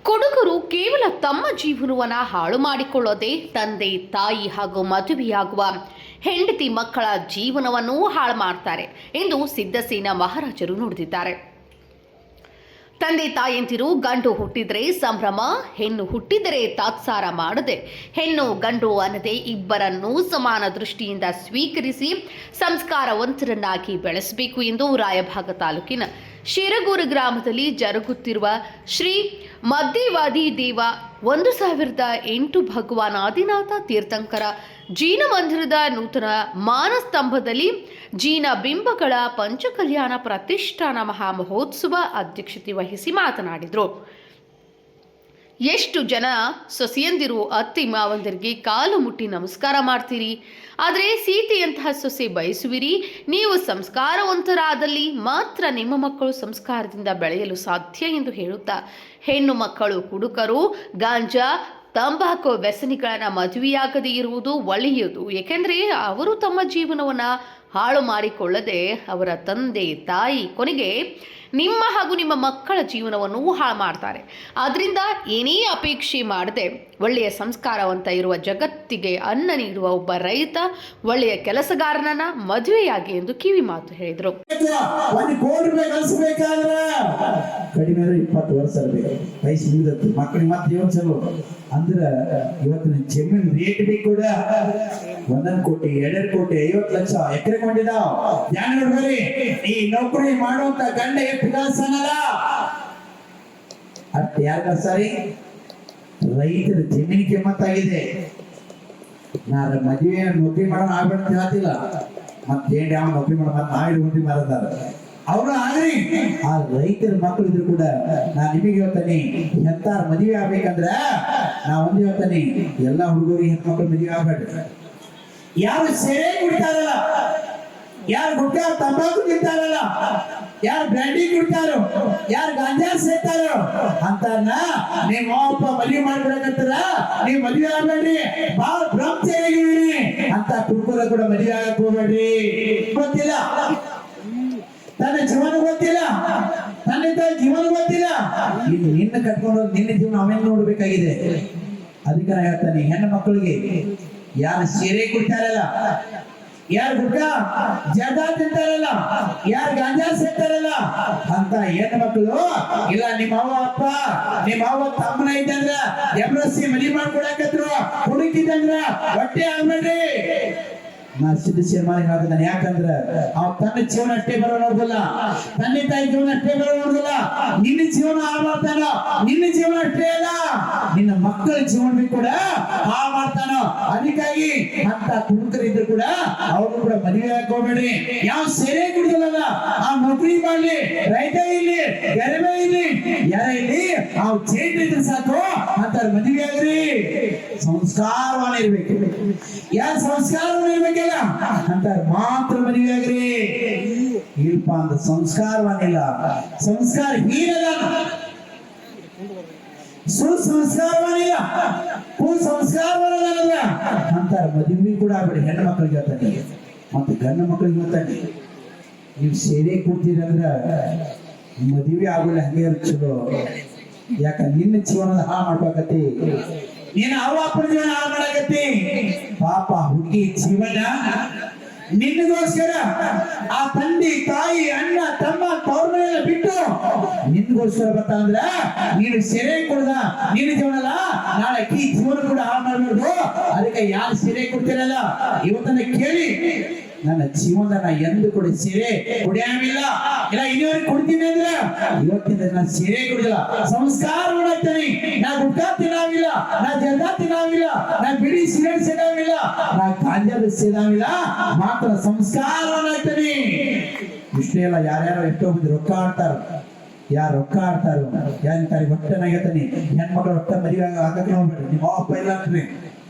ಕೊಡುಗರು ಕೇವಲ ತಮ್ಮ ಜೀವನವನ್ನು ಹಾಳು ಮಾಡಿಕೊಳ್ಳದೆ ತಂದೆ ತಾಯಿ ಹಾಗೂ ಮದುವೆಯಾಗುವ ಹೆಂಡತಿ ಮಕ್ಕಳ ಜೀವನವನ್ನು ಹಾಳು ಮಾಡ್ತಾರೆ ಎಂದು ಸಿದ್ಧಸೇನಾ ಮಹಾರಾಜರು ನುಡಿದಿದ್ದಾರೆ. ತಂದೆ ತಾಯಂತಿರು ಗಂಡು ಹುಟ್ಟಿದರೆ ಸಂಭ್ರಮ, ಹೆಣ್ಣು ಹುಟ್ಟಿದರೆ ತಾತ್ಸಾರ ಮಾಡದೆ ಹೆಣ್ಣು ಗಂಡು ಅನ್ನದೆ ಇಬ್ಬರನ್ನೂ ಸಮಾನ ದೃಷ್ಟಿಯಿಂದ ಸ್ವೀಕರಿಸಿ ಸಂಸ್ಕಾರವಂತರನ್ನಾಗಿ ಬೆಳೆಸಬೇಕು ಎಂದು ರಾಯಭಾಗ ತಾಲೂಕಿನ ಶಿರಗೂರು ಗ್ರಾಮದಲ್ಲಿ ಜರುಗುತ್ತಿರುವ ಶ್ರೀ ಮದ್ದೇವಾದಿ ದೇವ 1008 ಭಗವಾನ್ ಆದಿನಾಥ ತೀರ್ಥಂಕರ ಜೀನ ಮಂದಿರದ ನೂತನ ಮಾನಸ್ತಂಭದಲ್ಲಿ ಜೀನ ಬಿಂಬಗಳ ಪಂಚಕಲ್ಯಾಣ ಪ್ರತಿಷ್ಠಾನ ಮಹಾಮಹೋತ್ಸವ ಅಧ್ಯಕ್ಷತೆ ವಹಿಸಿ ಮಾತನಾಡಿದರು. ಎಷ್ಟು ಜನ ಸೊಸೆಯಂದಿರು ಅತ್ತಿ ಮಾವಂದರಿಗೆ ಕಾಲು ಮುಟ್ಟಿ ನಮಸ್ಕಾರ ಮಾಡ್ತೀರಿ, ಆದರೆ ಸೀತೆಯಂತಹ ಸೊಸೆ ಬಯಸುವಿರಿ. ನೀವು ಸಂಸ್ಕಾರವಂತರಾದಲ್ಲಿ ಮಾತ್ರ ನಿಮ್ಮ ಮಕ್ಕಳು ಸಂಸ್ಕಾರದಿಂದ ಬೆಳೆಯಲು ಸಾಧ್ಯ ಎಂದು ಹೇಳುತ್ತಾ, ಹೆಣ್ಣು ಮಕ್ಕಳು ಕುಡುಕರು, ಗಾಂಜಾ, ತಂಬಾಕು ವ್ಯಸನಿಗಳನ್ನು ಮದುವೆಯಾಗದೇ ಇರುವುದು ಒಳ್ಳೆಯದು. ಏಕೆಂದರೆ ಅವರು ತಮ್ಮ ಜೀವನವನ್ನು ಹಾಳು ಮಾಡಿಕೊಳ್ಳದೆ ಅವರ ತಂದೆ ತಾಯಿ ಕೊನೆಗೆ ನಿಮ್ಮ ಹಾಗೂ ನಿಮ್ಮ ಮಕ್ಕಳ ಜೀವನವನ್ನು ಹಾಳು ಮಾಡ್ತಾರೆ. ಆದ್ದರಿಂದ ಏನೇ ಅಪೇಕ್ಷೆ ಮಾಡದೆ ಒಳ್ಳೆಯ ಸಂಸ್ಕಾರವಂತ ಇರುವ ಜಗತ್ತಿಗೆ ಅನ್ನ ನೀಡುವ ಒಬ್ಬ ರೈತ ಒಳ್ಳೆಯ ಕೆಲಸಗಾರನನ್ನ ಮದುವೆಯಾಗಿ ಎಂದು ಕಿವಿ ಮಾತು ಹೇಳಿದರು. ಕಡಿಮೆ 20 ವರ್ಷ ವಯಸ್ಸು ಮುಗಿದತ್ತು ಮಕ್ಕಳಿಗೆ ಮತ್ತೆ ಯೋಚನೆ ಅಂದ್ರೆ ಇವತ್ತಿನ ಜಮೀನ್ ರೇಟ್ ಬಿ ಕೂಡ 1 ಕೋಟಿ 2 ಕೋಟಿ 50 ಲಕ್ಷ ಎಕರೆ ಕೊಂಡಿದ್ದಾವ. ಧ್ಯಾನ ನೋಡ್ಬರಿ, ಈ ನೌಕರಿ ಮಾಡುವಂತ ಗಂಡ ಎಷ್ಟು ಗಾಸನಲ್ಲ ಅರ್ಥ ಯಾರ ಸಾರಿ ರೈತರ ಜಮೀನಿಗೆ ಕಿಮ್ಮತ್ತಾಗಿದೆ. ನಾನು ಮದುವೆ ನೌಕರಿ ಮಾಡೋಣ ಆಗ್ಬೇಡ ಅಂತ ಹೇಳ್ತಿಲ್ಲ, ಮತ್ತೇನ್ ಯಾವ ನೌಕರಿ ಮಾಡೋ ಮತ್ತೆ ನಾಳೆ ಹೊಂದಿ ಮಾರದಾರ ಅವರು ಆಗ್ರಿ. ಆ ರೈತರ ಮಕ್ಕಳು ಇದ್ರು ಕೂಡ ನಾ ನಿಮಗೆ ಹೇಳ್ತಾನೆ, ಎಂತಾರ ಮದುವೆ ಆಗ್ಬೇಕಂದ್ರ ನಾ ಒಂದ್ ಹೇಳ್ತಾನೆ, ಎಲ್ಲಾ ಹುಡುಗರಿಗೆ ಹೆಣ್ಮಕ್ಳು ಮದುವೆ ಆಗ್ಬೇಡ್ರಿ. ಯಾರು ಸೆರೆ ಕುಡಿತಾರಲ್ಲ, ಯಾರು ಗುಟ್ಕಾ ತಂಬಾಕು ತಿಂತಾರಲ್ಲ, ಯಾರು ಬ್ರ್ಯಾಂಡಿ ಕುಡ್ತಾರೋ, ಯಾರು ಗಾಂಜಾ ಸೇತಾರೋ ಅಂತಾರನ್ನ ನಿಮ್ಮ ಅಪ್ಪ ಮದುವೆ ಮಾಡ್ಬಿಡಕತ್ತಾರ, ನೀವ್ ಮದುವೆ ಆಗ್ಬೇಡ್ರಿ, ಬಾಳ ಬ್ರಹ್ಮಚಾರಿಗಿರಿ ಅಂತ ಕುಡ್ಕೋರ ಕೂಡ ಮದುವೆ ಆಗಕ್ ಹೋಗ್ಬೇಡ್ರಿ. ಗೊತ್ತಿಲ್ಲ, ತನ್ನ ಜೀವನ ಗೊತ್ತಿಲ್ಲ, ತಂದೆ ತಾಯಿ ಜೀವನ ಗೊತ್ತಿಲ್ಲ. ಇನ್ನು ನಿನ್ನ ಕಟ್ಕೊಂಡು ನಿನ್ನ ಜೀವನ ಅವೇನ್ ನೋಡ್ಬೇಕಾಗಿದೆ. ಅದಕ್ಕೆ ನಾ ಹೇಳ್ತಾನೆ, ಹೆಣ್ಣು ಮಕ್ಕಳಿಗೆ ಯಾರು ಸೀರೆ ಕುಡ್ತಾರಲ್ಲ, ಯಾರು ಗುಡ್ಕ ಜರ್ದಾ ತಿಂತಾರಲ್ಲ, ಯಾರು ಗಾಂಜಾ ಸೇತಾರಲ್ಲ ಅಂತ ಹೆಣ್ಣು ಮಕ್ಕಳು ಇಲ್ಲ, ನಿಮ್ಮ ಅವ್ವ ಅಪ್ಪ ನಿಮ್ಮ ಅವ್ವ ತಮ್ಮನ ಇದ್ದಂದ್ರ ಎಬ್ರಸಿ ಮನಿ ಮಾಡ್ಕೊಡಕತ್ರು, ಹುಡುಕಿದಂದ್ರ ಹೊಟ್ಟೆ ಆಗ್ಬೇಡ್ರಿ. ನಾ ಸಿದ್ಧಸೇನೆ ಹೇಳ್ತಾನೆ, ಯಾಕಂದ್ರ ಅವ್ ತನ್ನ ಜೀವನ ಅಷ್ಟೇ ಬರೋ ನೋಡುದಿಲ್ಲ, ತಂದೆ ತಾಯಿ ಜೀವನ ಅಷ್ಟೇ ಬರೋ ನೋಡುದಿಲ್ಲ, ನಿನ್ನ ಜೀವನ ಹಾಳು ಮಾಡ್ತಾನೋ. ನಿನ್ನ ಜೀವನ ಅಷ್ಟೇ ಅಲ್ಲ, ನಿನ್ನ ಮಕ್ಕಳ ಜೀವನ ಕೂಡ ಹಾಳು ಮಾಡ್ತಾನೋ. ಅದಕ್ಕಾಗಿ ಅಂತ ಕುಡುಕರಿದ್ರು ಕೂಡ ಅವ್ರು ಕೂಡ ಮದುವೆ ಹಾಕೋಬೇಡ್ರಿ. ಯಾವ ಸೇರೆ ಕುಡಿದಲ್ಲ ಆ ನೌಕರಿ ಮಾಡ್ಲಿ, ರೈತ ಇಲ್ಲಿ ಗರಿಬೆ ಇಲ್ಲಿ ಯಾರ ಇಲ್ಲಿ ಅವ್ ಚೇಟ್ ಇದ್ರೆ ಸಾಕು ಅಂತ ಮದುವೆ ಆಗ್ರಿ. ಸಂಸ್ಕಾರವಾನ ಇರ್ಬೇಕು, ಯಾರ ಸಂಸ್ಕಾರವಾನ ಇರ್ಬೇಕಿಲ್ಲ ಅಂತ ಮಾತ್ರ ಮದುವೆ ಆಗ್ರಿ. ಇಲ್ಪ ಅಂತ ಸಂಸ್ಕಾರವಾನಿಲ್ಲ, ಸಂಸ್ಕಾರ ಹೀನದ, ಸುಸಂಸ್ಕಾರವಾನಿಲ್ಲ, ಕುಸಂಸ್ಕಾರವಾನಲ್ಲ ಅಂತಾರ ಮದುವೆ ಕೂಡ ಆಗ್ಬೇಡಿ. ಹೆಣ್ಣು ಮಕ್ಕಳಿಗೆ ಹೇಳ್ತಾನೆ ಮತ್ತೆ ಗಂಡು ಮಕ್ಕಳಿಗೆ ಹೇಳ್ತಾನೆ, ನೀವು ಸೇರೆ ಕೂಡ್ತೀರಂದ್ರ ಮದುವೆ ಆಗೋಲ್ಲ, ಹಂಗೆ ಚಲೋ. ಯಾಕ ನಿನ್ನ ಜೀವನದ ಹಾಳು ಮಾಡ್ಬೇಕತಿ, ನೀನು ಅವ್ವ ಅಪ್ಪನ ಜೀವನ ಹಾಳು ಮಾಡಕತ್ತಿ. ಪಾಪ ಹುಡುಗಿ ಜೀವನ ನಿನ್ನಗೋಸ್ಕರ ಆ ತಂದೆ ತಾಯಿ ಅಣ್ಣ ತಮ್ಮ ತವ್ರನ್ನೆಲ್ಲ ಬಿಟ್ಟು ನಿನ್ಗೋಸ್ಕರ ಬರ್ತಾ ಅಂದ್ರ ನೀನು ಸೆರೆ ಕೊಡ್ದ ನಿನ್ನ ಜೀವನ ಅಲ್ಲ, ನಾಳೆ ಈ ಜೀವನ ಕೂಡ ಹಾಳು ಮಾಡ್ಬಾರ್ದು. ಅದಕ್ಕೆ ಯಾರು ಸೆರೆ ಕೊಡ್ತೀರಲ್ಲ ಇವತ್ತನ್ನ ಕೇಳಿ, ನನ್ನ ಜೀವನ ನಾ ಎಂದು ಕೂಡ ಸೀರೆ ಕುಡಿಯಾಮಿಲ್ಲ, ಇಲ್ಲ ಇನ್ನೊಂದು ಕುಡ್ತೀನಿ ಅಂದ್ರ ಇವತ್ತಿನ ನಾ ಸೀರೆ ಕುಡಿದಿಲ್ಲ, ಸಂಸ್ಕಾರ ಮಾಡಾಕ್ತಾನೆ. ನಾ ಗುಡ್ಕಾ ತಿನ್ನಾವಿಲ್ಲ, ನಾ ಜರ್ದಾ ತಿನ್ನಾವಿಲ್ಲ, ನಾ ಬಿಡಿ ಸಿಗರೇಟ್ ಸೇದಾವಿಲ್ಲ, ನಾ ಗಾಂಜಾದ ಸೇದಾವಿಲ್ಲ, ಮಾತ್ರ ಸಂಸ್ಕಾರ ಮಾಡಾಕ್ತಾನೆ. ಇಷ್ಟೇ ಅಲ್ಲ, ಯಾರ್ಯಾರೋ ಎಷ್ಟೋ ಮಂದಿ ರೊಕ್ಕ ಆಡ್ತಾರ, ಯಾರು ರೊಕ್ಕ ಆಡ್ತಾರೋ ಯಾರು ಹೊಟ್ಟೆನಾಗತ್ತಾನೆ. ಹೆಣ್ಮಕ್ಳು ರೊಕ್ಕ ಮದುವೆ ಹಾಕಕ್ ಹೋಗ್ಬೇಡ್ರಿ, ನಿಮ್ಮ ಅಪ್ಪ ಇಲ್ಲ ಅಂತ್ರಿ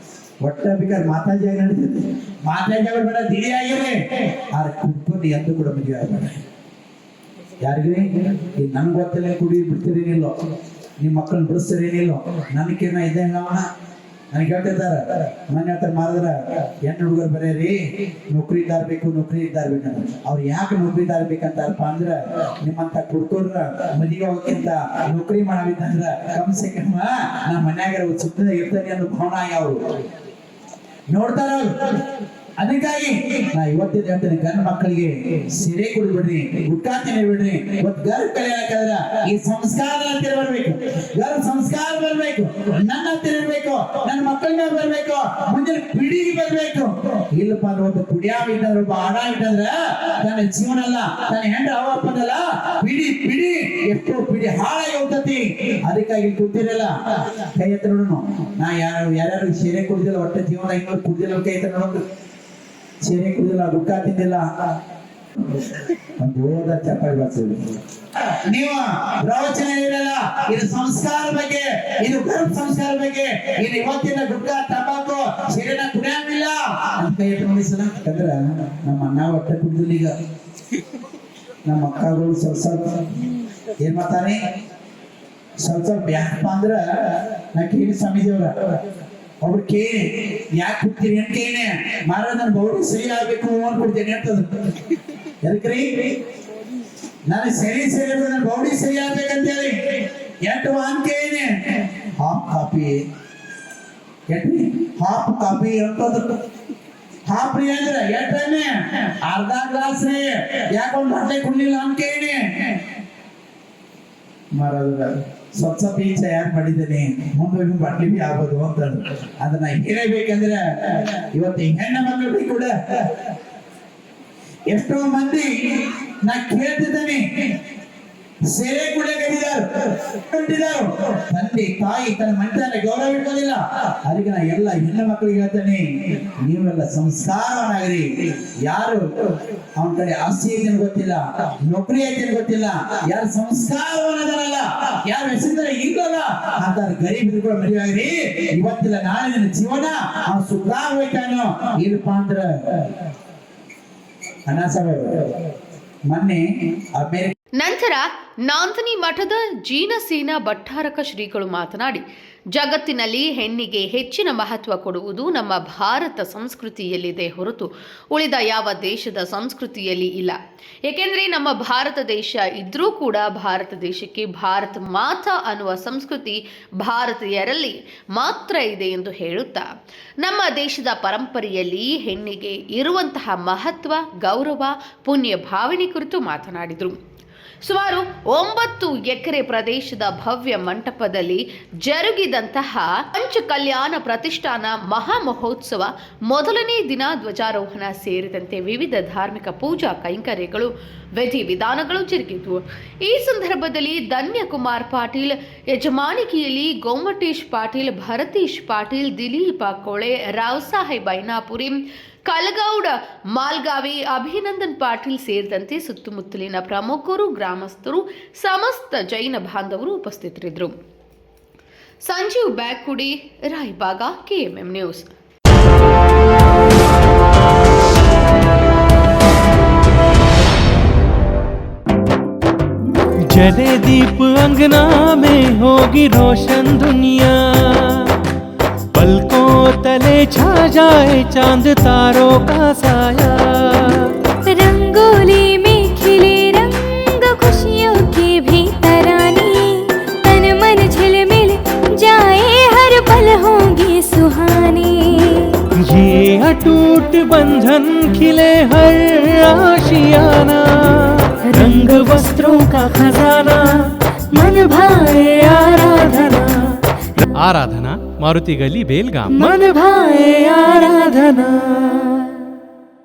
ಒಟ್ಟ ಬೇಕಾದ್ರೆ ಮಾತಾಜಿ ಆಗಿ ನಡೀತದೆ. ಮಾತಾಜಿ ಆಗ್ಬೇಡ, ದಿಡಿ ಆಗಿರೇ ಆದ್ರೆ ಕುಡ್ಕೊಂಡು ಎಂದು ಕೂಡ ಮದುವೆ ಆಗ್ಬೇಡ. ಯಾರಿಗ್ರಿ ಈಗ ನನ್ಗೆ ಗೊತ್ತಿಲ್ಲ, ಕುಡಿ ಬಿಡ್ತೀರೇನಿಲ್ಲೋ, ನಿಮ್ಮ ಮಕ್ಕಳನ್ನ ಬಿಡಿಸ್ತೀರೇನಿಲ್ಲೋ, ನನಗೇನ ಇದ್ದಂಗ ನನಗೆ ಹೇಳ್ತಿರ್ತಾರ ಮನೆ ಹತ್ರ ಮಾರಿದ್ರ ಹೆಣ್ಣು ಹುಡುಗರು ಬರೀರಿ ನೌಕರಿದಾರ ಬೇಕು ನೌಕರಿದಾರ ಬೇಕಂತ. ಅವ್ರು ಯಾಕೆ ನೌಕರಿದಾರ ಬೇಕಂತಾರಪ್ಪ ಅಂದ್ರ ನಿಮ್ಮಂತ ಕುಡ್ಕೊಂಡ್ರ ಮದುವೆ ಹೋಗಕ್ಕಿಂತ ನೌಕರಿ ಮಾಡಬೇಕಂದ್ರ ಕಮ್ ಸೆ ಕಮ್ ನಮ್ಮ ಮನ್ಯಾಗ ಸುತ್ತದ ಇರ್ತಾನೆ ಅನ್ನೋ ಭಾವನೆ ಅವ್ರು ನೋಡ್ತಾರ ಅವ್ರು. ಅದಕ್ಕಾಗಿ ನಾ ಇವತ್ತಿನ ಹೇಳ್ತೇನೆ, ಗಂಡ ಮಕ್ಕಳಿಗೆ ಸೀರೆ ಕೊಡ್ಬಿಡ್ರಿ, ಗುಟ್ಕಾ ತಿನ್ಬಿಡ್ರಿ, ಇವತ್ತು ಗರ್ಭ ಕಲಿಯಾಕಂದ್ರ ಈ ಸಂಸ್ಕಾರ ಹತ್ತಿರ ಬರ್ಬೇಕು, ಗರ್ಭ ಸಂಸ್ಕಾರ ಬರ್ಬೇಕು, ನನ್ನ ಹತ್ತಿರ ಇರ್ಬೇಕು, ನನ್ನ ಮಕ್ಕಳ ಮೇಲೆ ಬರ್ಬೇಕು, ಮುಂದಿನ ಪೀಳಿಗೆ ಬರ್ಬೇಕು. ಇಲ್ಲಪ್ಪ ಅಂದ್ರೆ ಒಬ್ಬ ಕುಡಿಯಾವ ಇಟ್ಟಂದ್ರ ಒಬ್ಬ ಆಡ ಇಟ್ಟಂದ್ರ ತನ್ನ ಜೀವನ ಅಲ್ಲ, ತನ್ನ ಹೆಂಡ ಅವಪ್ಪನಲ್ಲ, ಪಿಡಿ ಎಷ್ಟೋ ಪಿಡಿ ಹಾಳಾಗಿ ಹೋಗ್ತತಿ. ಅದಕ್ಕಾಗಿ ಕೂತಿರಲ್ಲ ಕೈ ಹತ್ರ ನೋಡೋಣ. ನಾ ಯಾರ್ಯಾರು ಸೀರೆ ಕುಡಿದಿಲ್ಲ, ಒಟ್ಟ ಜೀವನ ಇನ್ನೊಂದು ಕುಡಿದಿಲ್ಲ, ಕೈ ಹತ್ರ ನೋಡೋದು. ಸೀರೆ ಕುಡಿದಿಲ್ಲ, ಗುಟ್ಕಾ ತಿಂದಿಲ್ಲ, ಒಂದು ಹೋದ ಚಪ್ಪಾಳಿ ಬರ್ತದೆ. ನೀವು ಪ್ರವಚನ ಇರಲ್ಲ, ಇದು ಸಂಸ್ಕಾರ ಬಗ್ಗೆ, ಇದು ಗರ್ಭ ಸಂಸ್ಕಾರ ಬಗ್ಗೆ, ಇದು ಇವತ್ತಿನ ಗುಟ್ಕಾ ತಂಬಾಕು ಸೀರೆನ ಕುಡಿಯಂಗಿಲ್ಲ ಅಂತ ಕೈ ಹತ್ರ ನೋಡಿಸಲ್ಲ. ಯಾಕಂದ್ರ ನಮ್ಮ ಅಣ್ಣ ಒಟ್ಟ ಕುಡಿದಿಲ್ಲ. ಈಗ ನಮ್ಮ ಅಕ್ಕಗಳು ಸ್ವಲ್ಪ ಏನ್ ಮಾಡ್ತಾನೆ, ಸ್ವಲ್ಪ ಯಾಕಪ್ಪ ಅಂದ್ರ ನಾ ಕೇಳಿ ಸ್ವಾಮೀಜಿಯವ್ರ ಅವ್ರು ಕೇಳಿ ಯಾಕೆ ಕುಡ್ತೀರಿ ಅಂತ ಕೇಳಿ, ಮಾರ ನನ್ ಬೌಡಿ ಸರಿ ಆಗ್ಬೇಕು ಅನ್ಕೊಡ್ತೇನೆ ಅಂತದ. ಎದಕ್ರಿ ನಾನು ಸರಿ ನನ್ನ ಬೌಡಿ ಸರಿ ಆಗ್ಬೇಕಂತೇಳಿ ಎಂಟು ಅನ್ಕೇನೆ ಹಾಫ್ ಕಾಪಿ ಎಟ್ರಿ ಹಾಫ್ ಕಾಪಿ ಅಂತಂದ್ರ ಹಾಫ್ ರೀ ಅಂದ್ರೆ ಎಟ್ಟನೆ ಅರ್ಧ ಗ್ಲಾಸ್ ರೀ, ಯಾಕೊಂದು ಹೊಟ್ಟೆ ಕುಡ್ಲಿಲ್ಲ ಅನ್ಕೇನೆ ಮಾರದ ಸ್ವಲ್ಪ ಈಚ ಯಾಕೆ ಮಾಡಿದ್ದೇನೆ, ಮುಂದೆ ಬಟ್ಲಿ ಬಿ ಆಗ್ಬೋದು ಅಂತ. ಅದನ್ನ ಹೇಳಬೇಕಂದ್ರೆ ಇವತ್ತು ಹೆಣ್ಣ ಮಕ್ಕಳು ಕೂಡ ಎಷ್ಟೋ ಮಂದಿ ನಾ ಕೇಳ್ತಿದ್ದೇನೆ, ಸೇರೆ ಕೂಡ ಕಟ್ಟಿದಾರು, ತಂದೆ ತಾಯಿ ತನ್ನ ಮನೆತನ ಗೌರವ ಇಟ್ಕೋದಿಲ್ಲ. ಅದಕ್ಕೆ ನಾ ಎಲ್ಲ ಹೆಣ್ಣು ಮಕ್ಕಳಿಗೆ ಹೇಳ್ತೇನೆ, ನೀವೆಲ್ಲ ಸಂಸ್ಕಾರವನ್ನಾಗ್ರಿ. ಯಾರು ಅವನ ಕಡೆ ಆಸ್ತಿ ಐತೆ ಗೊತ್ತಿಲ್ಲ, ನೌಕರಿ ಐತೆ ಗೊತ್ತಿಲ್ಲ, ಯಾರು ಸಂಸ್ಕಾರವನ್ನದಲ್ಲ, ಯಾರು ಹೆಸರಿದ್ರೆ ಇಲ್ಲಲ್ಲ ಅಂತ ಗರೀಬ್ ಕೂಡ ಮದುವೆ ಆಗ್ರಿ. ಇವತ್ತಿಲ್ಲ ನಾಳೆ ಜೀವನ ಅವ್ನು ಸುಖ ಹೋಯ್ತಾನೋ ಇಲ್ಲಪ್ಪ ಅಂದ್ರ ಅಣ್ಣ ಸಾಹೇಬ್ ಮೊನ್ನೆ ಅಮೇರಿಕ ನಂತರ ನಾಂದನಿ ಮಠದ ಜೀನಸೇನ ಭಟ್ಟಾರಕ ಶ್ರೀಗಳು ಮಾತನಾಡಿ, ಜಗತ್ತಿನಲ್ಲಿ ಹೆಣ್ಣಿಗೆ ಹೆಚ್ಚಿನ ಮಹತ್ವ ಕೊಡುವುದು ನಮ್ಮ ಭಾರತ ಸಂಸ್ಕೃತಿಯಲ್ಲಿದೆ ಹೊರತು ಉಳಿದ ಯಾವ ದೇಶದ ಸಂಸ್ಕೃತಿಯಲ್ಲಿ ಇಲ್ಲ. ಏಕೆಂದರೆ ನಮ್ಮ ಭಾರತ ದೇಶ ಇದ್ರೂ ಕೂಡ ಭಾರತ ದೇಶಕ್ಕೆ ಭಾರತ ಮಾತಾ ಅನ್ನುವ ಸಂಸ್ಕೃತಿ ಭಾರತೀಯರಲ್ಲಿ ಮಾತ್ರ ಇದೆ ಎಂದು ಹೇಳುತ್ತಾ, ನಮ್ಮ ದೇಶದ ಪರಂಪರೆಯಲ್ಲಿ ಹೆಣ್ಣಿಗೆ ಇರುವಂತಹ ಮಹತ್ವ, ಗೌರವ, ಪುಣ್ಯ ಭಾವನೆ ಕುರಿತು ಮಾತನಾಡಿದರು. ಸುಮಾರು 9 ಎಕರೆ ಪ್ರದೇಶದ ಭವ್ಯ ಮಂಟಪದಲ್ಲಿ ಜರುಗಿದಂತಹ ಪಂಚ ಕಲ್ಯಾಣ ಪ್ರತಿಷ್ಠಾನ ಮಹಾ ಮಹೋತ್ಸವ ಮೊದಲನೇ ದಿನ ಧ್ವಜಾರೋಹಣ ಸೇರಿದಂತೆ ವಿವಿಧ ಧಾರ್ಮಿಕ ಪೂಜಾ ಕೈಂಕರ್ಯಗಳು, ವಿಧಿವಿಧಾನಗಳು ಜರುಗಿದ್ವು. ಈ ಸಂದರ್ಭದಲ್ಲಿ ಧನ್ಯಕುಮಾರ್ ಪಾಟೀಲ್ ಯಜಮಾನಿಕೆಯಲ್ಲಿ ಗೋಮಟೇಶ್ ಪಾಟೀಲ್, ಭರತೀಶ್ ಪಾಟೀಲ್, ದಿಲೀಪ ಕೋಳೆ, ರಾವ್ ಸಾಹೇಬ್ ಐನಾಪುರಿ, ಕಲಗೌಡ ಮಾಲ್ಗಾವಿ, ಅಭಿನಂದನ್ ಪಾಟೀಲ್ ಸೇರಿದಂತೆ ಸುತ್ತಮುತ್ತಲಿನ ಪ್ರಮುಖರು, ಗ್ರಾಮಸ್ಥರು, ಸಮಸ್ತ ಜೈನ ಬಾಂಧವರು ಉಪಸ್ಥಿತರಿದ್ದರು. Sanjeev Byakudi, Raybag, KMM news. जले दीप अंगना में होगी रोशन दुनिया, पलकों तले छा जाए चांद तारों का साया, रंगोली में खिले रंग खुशियों के भी तराने, तन मन झिलमिल जाए हर पल होंगे सुहाने, ये अटूट बंधन खिले हर आशियाना, रंग वस्त्रों का खजाना, मन भाए आराधना, आराधना मारुति गली बेलगाम, मन भाए आराधना।